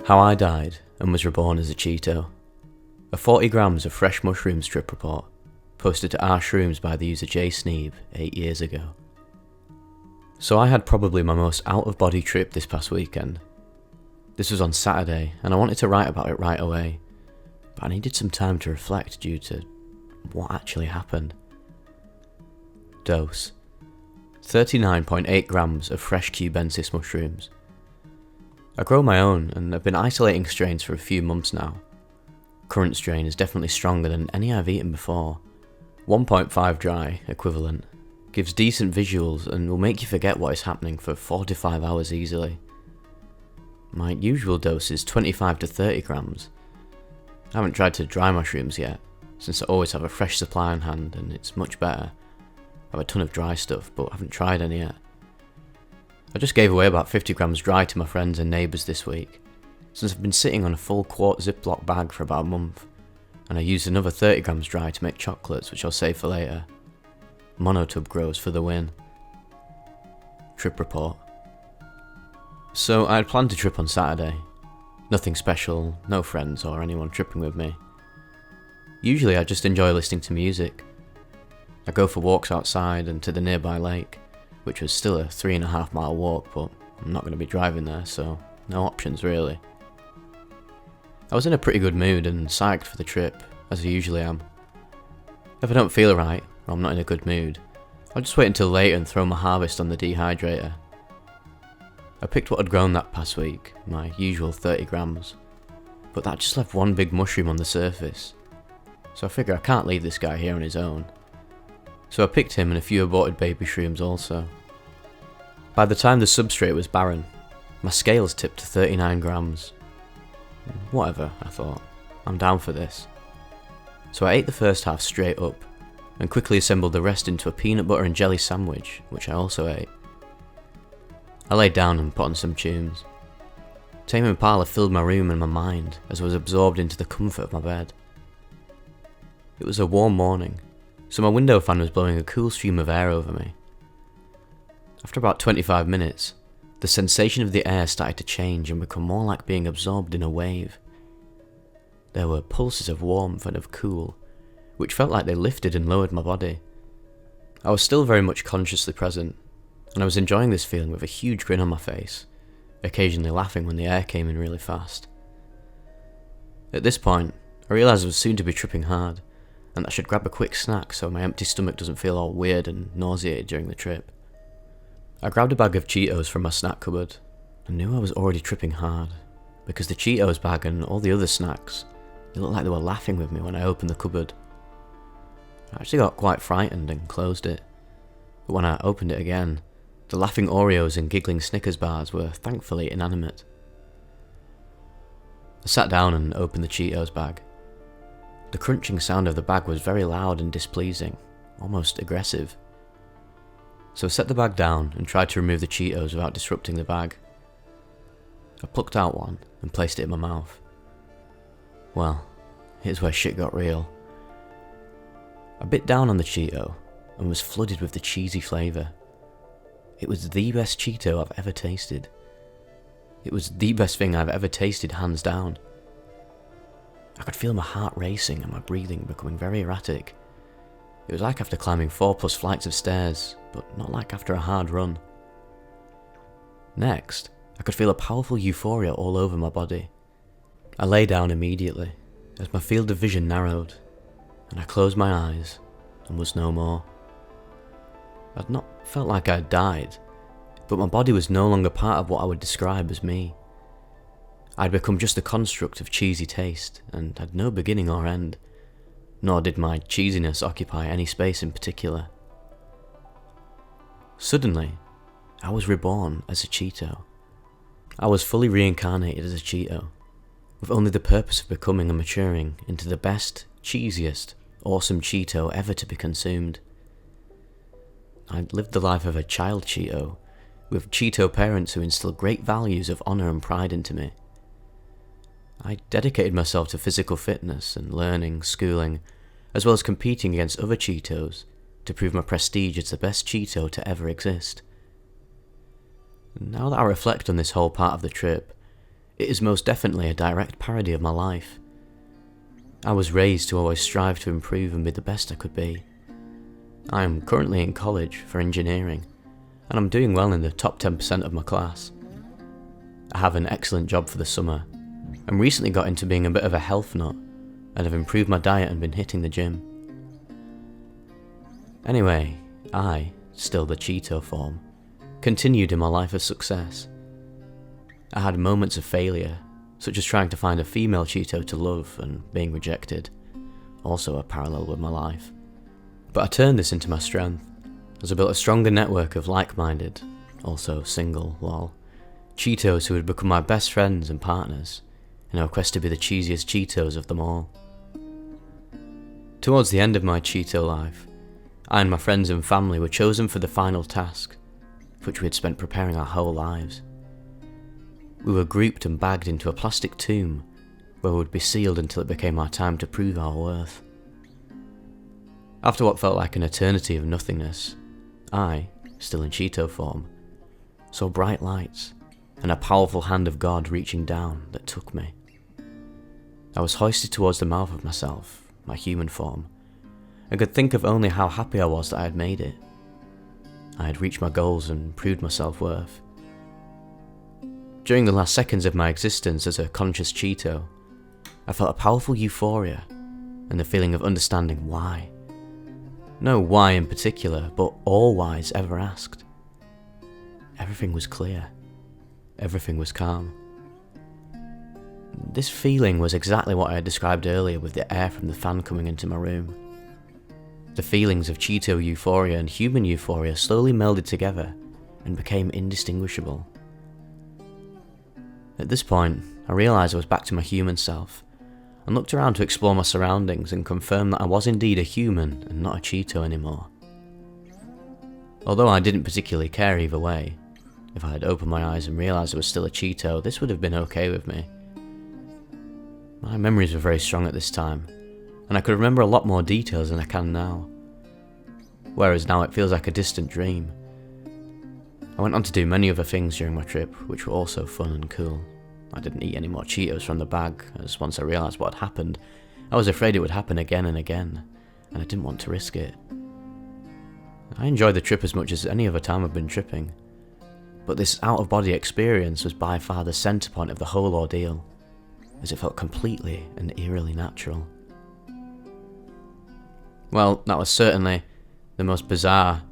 How I died and was reborn as a Cheeto. A 40 grams of fresh mushrooms trip report, posted to our shrooms by the user J Sneeb 8 years ago. So I had probably my most out-of-body trip this past weekend. This was on Saturday, and I wanted to write about it right away, but I needed some time to reflect due to what actually happened. Dose: 39.8 grams of fresh cubensis mushrooms. I grow my own and have been isolating strains for a few months now. Current strain is definitely stronger than any I've eaten before. 1.5 dry equivalent, gives decent visuals and will make you forget what is happening for 4 to 5 hours easily. My usual dose is 25 to 30 grams. I haven't tried to dry mushrooms yet, since I always have a fresh supply on hand and it's much better. I have a ton of dry stuff, but I haven't tried any yet. I just gave away about 50 grams dry to my friends and neighbours this week, since I've been sitting on a full quart Ziploc bag for about a month, and I used another 30 grams dry to make chocolates, which I'll save for later. Monotub grows for the win. Trip report. So I had planned to trip on Saturday. Nothing special, no friends or anyone tripping with me. Usually I just enjoy listening to music. I go for walks outside and to the nearby lake, which was still a 3.5 mile walk, but I'm not going to be driving there, so no options really. I was in a pretty good mood and psyched for the trip, as I usually am. If I don't feel right, or I'm not in a good mood, I'll just wait until later and throw my harvest on the dehydrator. I picked what I'd grown that past week, my usual 30 grams, but that just left one big mushroom on the surface, so I figure I can't leave this guy here on his own. So I picked him and a few aborted baby shrooms also. By the time the substrate was barren, my scales tipped to 39 grams. Whatever, I thought, I'm down for this. So I ate the first half straight up, and quickly assembled the rest into a peanut butter and jelly sandwich, which I also ate. I laid down and put on some tunes. Tame Impala filled my room and my mind as I was absorbed into the comfort of my bed. It was a warm morning, so my window fan was blowing a cool stream of air over me. After about 25 minutes, the sensation of the air started to change and become more like being absorbed in a wave. There were pulses of warmth and of cool, which felt like they lifted and lowered my body. I was still very much consciously present, and I was enjoying this feeling with a huge grin on my face, occasionally laughing when the air came in really fast. At this point, I realised I was soon to be tripping hard, and I should grab a quick snack so my empty stomach doesn't feel all weird and nauseated during the trip. I grabbed a bag of Cheetos from my snack cupboard, and knew I was already tripping hard, because the Cheetos bag and all the other snacks, they looked like they were laughing with me when I opened the cupboard. I actually got quite frightened and closed it, but when I opened it again, the laughing Oreos and giggling Snickers bars were thankfully inanimate. I sat down and opened the Cheetos bag. The crunching sound of the bag was very loud and displeasing, almost aggressive. So I set the bag down and tried to remove the Cheetos without disrupting the bag. I plucked out one and placed it in my mouth. Well, here's where shit got real. I bit down on the Cheeto and was flooded with the cheesy flavour. It was the best Cheeto I've ever tasted. It was the best thing I've ever tasted, hands down. I could feel my heart racing and my breathing becoming very erratic. It was like after climbing 4+ flights of stairs, but not like after a hard run. Next, I could feel a powerful euphoria all over my body. I lay down immediately, as my field of vision narrowed, and I closed my eyes, and was no more. I'd not felt like I'd died, but my body was no longer part of what I would describe as me. I'd become just a construct of cheesy taste, and had no beginning or end, nor did my cheesiness occupy any space in particular. Suddenly, I was reborn as a Cheeto. I was fully reincarnated as a Cheeto, with only the purpose of becoming and maturing into the best, cheesiest, awesome Cheeto ever to be consumed. I'd lived the life of a child Cheeto, with Cheeto parents who instilled great values of honour and pride into me. I dedicated myself to physical fitness and learning, schooling, as well as competing against other Cheetos to prove my prestige as the best Cheeto to ever exist. Now that I reflect on this whole part of the trip, It is most definitely a direct parody of my life. I was raised to always strive to improve and be the best I could be. I am currently in college for engineering, and I'm doing well in the top 10% of my class. I have an excellent job for the summer, and recently got into being a bit of a health nut, and have improved my diet and been hitting the gym. Anyway, I, still the Cheeto form, continued in my life of success. I had moments of failure, such as trying to find a female Cheeto to love and being rejected, also a parallel with my life. But I turned this into my strength, as I built a stronger network of like-minded, also single, Cheetos who would become my best friends and partners, in our quest to be the cheesiest Cheetos of them all. Towards the end of my Cheeto life, I and my friends and family were chosen for the final task, for which we had spent preparing our whole lives. We were grouped and bagged into a plastic tomb, where we would be sealed until it became our time to prove our worth. After what felt like an eternity of nothingness, I, still in Cheeto form, saw bright lights and a powerful hand of God reaching down that took me. I was hoisted towards the mouth of myself, my human form, and could think of only how happy I was that I had made it. I had reached my goals and proved my self-worth. During the last seconds of my existence as a conscious Cheeto, I felt a powerful euphoria and the feeling of understanding why. No why in particular, but all whys ever asked. Everything was clear. Everything was calm. This feeling was exactly what I had described earlier with the air from the fan coming into my room. The feelings of Cheeto euphoria and human euphoria slowly melded together and became indistinguishable. At this point, I realised I was back to my human self, and looked around to explore my surroundings and confirm that I was indeed a human and not a Cheeto anymore. Although I didn't particularly care either way, if I had opened my eyes and realised I was still a Cheeto, this would have been okay with me. My memories were very strong at this time, and I could remember a lot more details than I can now. Whereas now it feels like a distant dream. I went on to do many other things during my trip, which were also fun and cool. I didn't eat any more Cheetos from the bag, as once I realised what had happened, I was afraid it would happen again and again, and I didn't want to risk it. I enjoyed the trip as much as any other time I've been tripping, but this out-of-body experience was by far the centre point of the whole ordeal, as it felt completely and eerily natural. Well, that was certainly the most bizarre,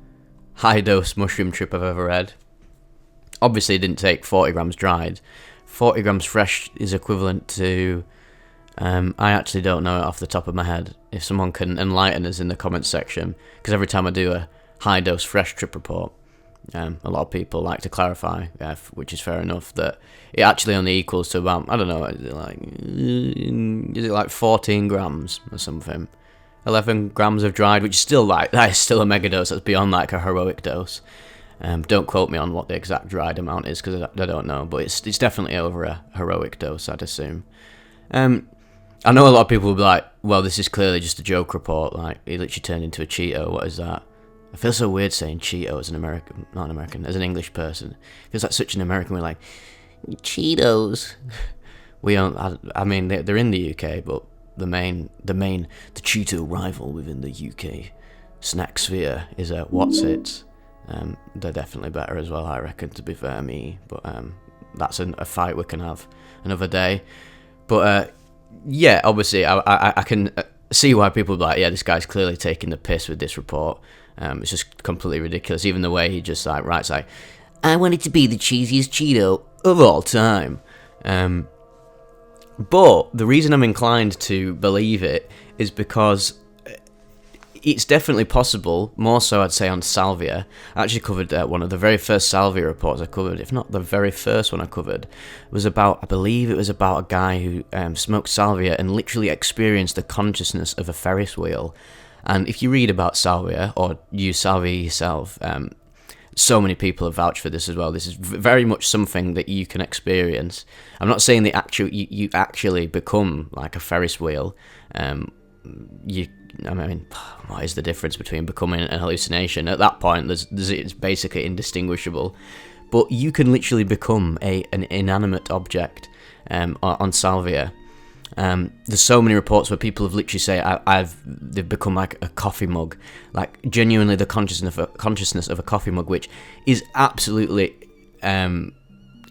high-dose mushroom trip I've ever had. Obviously it didn't take 40 grams dried. 40 grams fresh is equivalent to, I actually don't know it off the top of my head. If someone can enlighten us in the comments section, because every time I do a high-dose fresh trip report, a lot of people like to clarify, which is fair enough, that it actually only equals to about, I don't know, is it like 14 grams or something? 11 grams of dried, which is still that is still a mega dose. That's beyond like a heroic dose. Don't quote me on what the exact dried amount is, because I don't know, but it's definitely over a heroic dose, I'd assume. I know a lot of people will be like, well, this is clearly just a joke report, like, he literally turned into a Cheeto, what is that? I feel so weird saying Cheeto as an American, not an American, as an English person. It feels like such an American, we're like, Cheetos. We don't, I mean, they're in the UK, but the Cheeto rival within the UK snack sphere is What's It. They're definitely better as well, I reckon, to be fair me, but that's a fight we can have another day. But yeah, obviously I can see why people are like, yeah, this guy's clearly taking the piss with this report. It's just completely ridiculous, even the way he just like writes like, I want it to be the cheesiest Cheeto of all time. But the reason I'm inclined to believe it is because it's definitely possible, more so I'd say on salvia. I actually covered one of the very first salvia reports I covered, if not the very first one I covered, was about, I believe it was about a guy who smoked salvia and literally experienced the consciousness of a Ferris wheel. And if you read about salvia, or use salvia yourself, so many people have vouched for this as well. This is very much something that you can experience. I'm not saying that you actually become like a Ferris wheel. I mean, what is the difference between becoming an hallucination? At that point, it's basically indistinguishable. But you can literally become an inanimate object. on salvia. There's so many reports where people have literally say they've become like a coffee mug, like genuinely the consciousness of a coffee mug, which is absolutely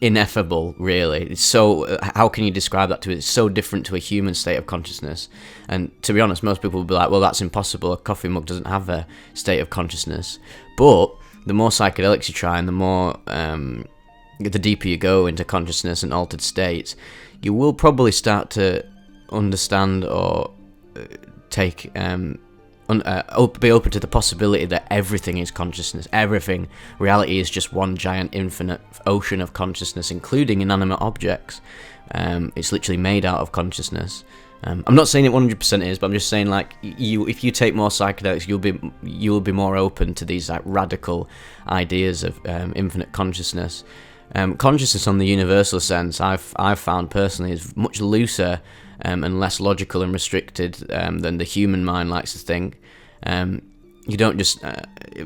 ineffable, really. It's so, how can you describe that to it? It's so different to a human state of consciousness. And to be honest, most people will be like, well, that's impossible. A coffee mug doesn't have a state of consciousness. But the more psychedelics you try, and the more the deeper you go into consciousness and altered states, you will probably start to understand or take be open to the possibility that everything is consciousness. Everything, reality is just one giant infinite ocean of consciousness, including inanimate objects. It's literally made out of consciousness. I'm not saying it 100% is, but I'm just saying, like, if you take more psychedelics, you'll be more open to these like radical ideas of infinite consciousness. Consciousness, on the universal sense, I've found personally, is much looser and less logical and restricted than the human mind likes to think. You don't just,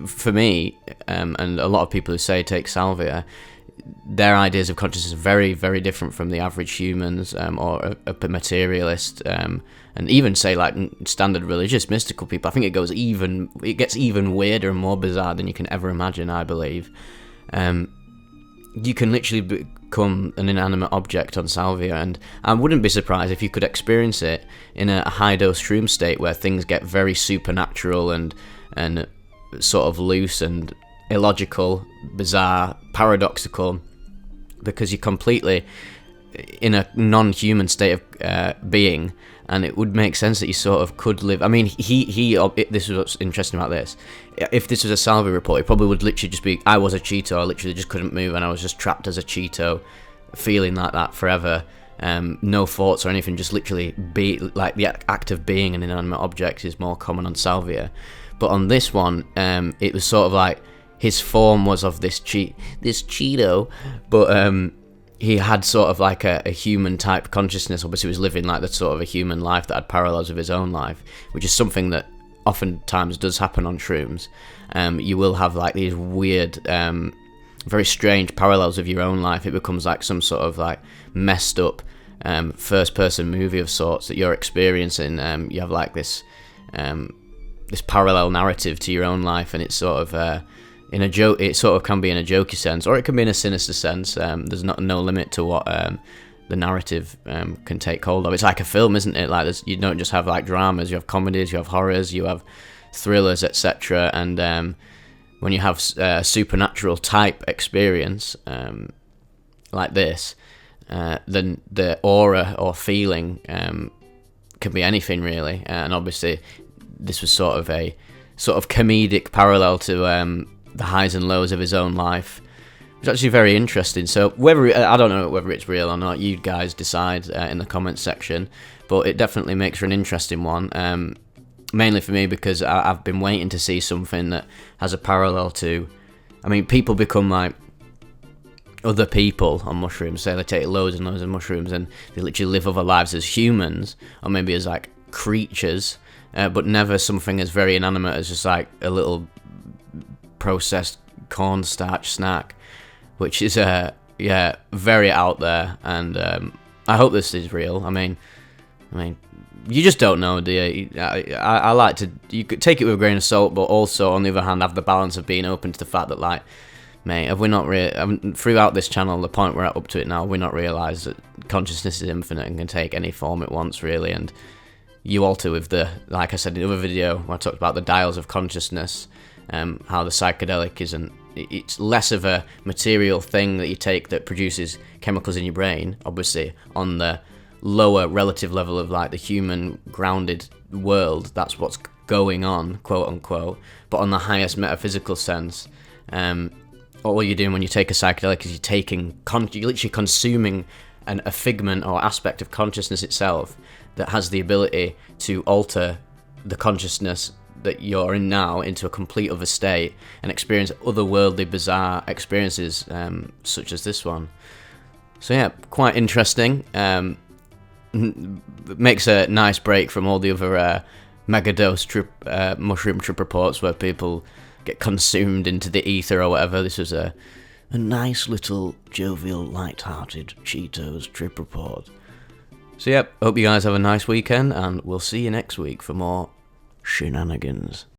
for me, and a lot of people who say take salvia, their ideas of consciousness are very, very different from the average humans, or a materialist, and even say like standard religious mystical people. I think it gets even weirder and more bizarre than you can ever imagine, I believe. You can literally become an inanimate object on salvia, and I wouldn't be surprised if you could experience it in a high-dose shroom state where things get very supernatural and sort of loose and illogical, bizarre, paradoxical, because you're completely in a non-human state of being, and it would make sense that you sort of could live. I mean, this is what's interesting about this. If this was a salvia report, it probably would literally just be, I was a Cheeto, I literally just couldn't move, and I was just trapped as a Cheeto, feeling like that forever. No thoughts or anything, just literally be like the act of being an inanimate object is more common on salvia. But on this one, it was sort of like his form was of this Cheeto, but he had sort of like a human type consciousness. Obviously, he was living like the sort of a human life that had parallels of his own life, which is something that oftentimes does happen on shrooms. You will have like these weird, very strange parallels of your own life. It becomes like some sort of like messed up first person movie of sorts that you're experiencing. You have like this parallel narrative to your own life, and it's sort of in a joke. It sort of can be in a jokey sense, or it can be in a sinister sense. There's no limit to what the narrative can take hold of. It's like a film, isn't it? Like you don't just have like dramas, you have comedies, you have horrors, you have thrillers, etc. And when you have a supernatural type experience like this, then the aura or feeling can be anything really. And obviously, this was sort of comedic parallel to the highs and lows of his own life. It's actually very interesting. So I don't know whether it's real or not. You guys decide in the comments section. But it definitely makes for an interesting one. Mainly for me, because I've been waiting to see something that has a parallel to. I mean, people become like other people on mushrooms. Say they take loads and loads of mushrooms and they literally live other lives as humans, or maybe as like creatures, but never something as very inanimate as just like a little processed cornstarch snack, which is very out there. And I hope this is real. I mean, you just don't know, do you? I like to. You could take it with a grain of salt, but also on the other hand, have the balance of being open to the fact that, like, mate, have we not throughout this channel, the point we're at up to it now, have we not realised that consciousness is infinite and can take any form it wants, really? And you alter with like I said in the other video, where I talked about the dials of consciousness, how the psychedelic it's less of a material thing that you take that produces chemicals in your brain, obviously, on the lower relative level of like the human grounded world. That's what's going on, quote unquote. But on the highest metaphysical sense, all you're doing when you take a psychedelic is you're literally consuming a figment or aspect of consciousness itself that has the ability to alter the consciousness that you're in now into a complete other state and experience otherworldly, bizarre experiences, such as this one. So yeah, quite interesting. Makes a nice break from all the other megadose mushroom trip reports where people get consumed into the ether or whatever. This was a a nice little jovial, light-hearted Cheetos trip report. So yep, hope you guys have a nice weekend, and we'll see you next week for more shenanigans.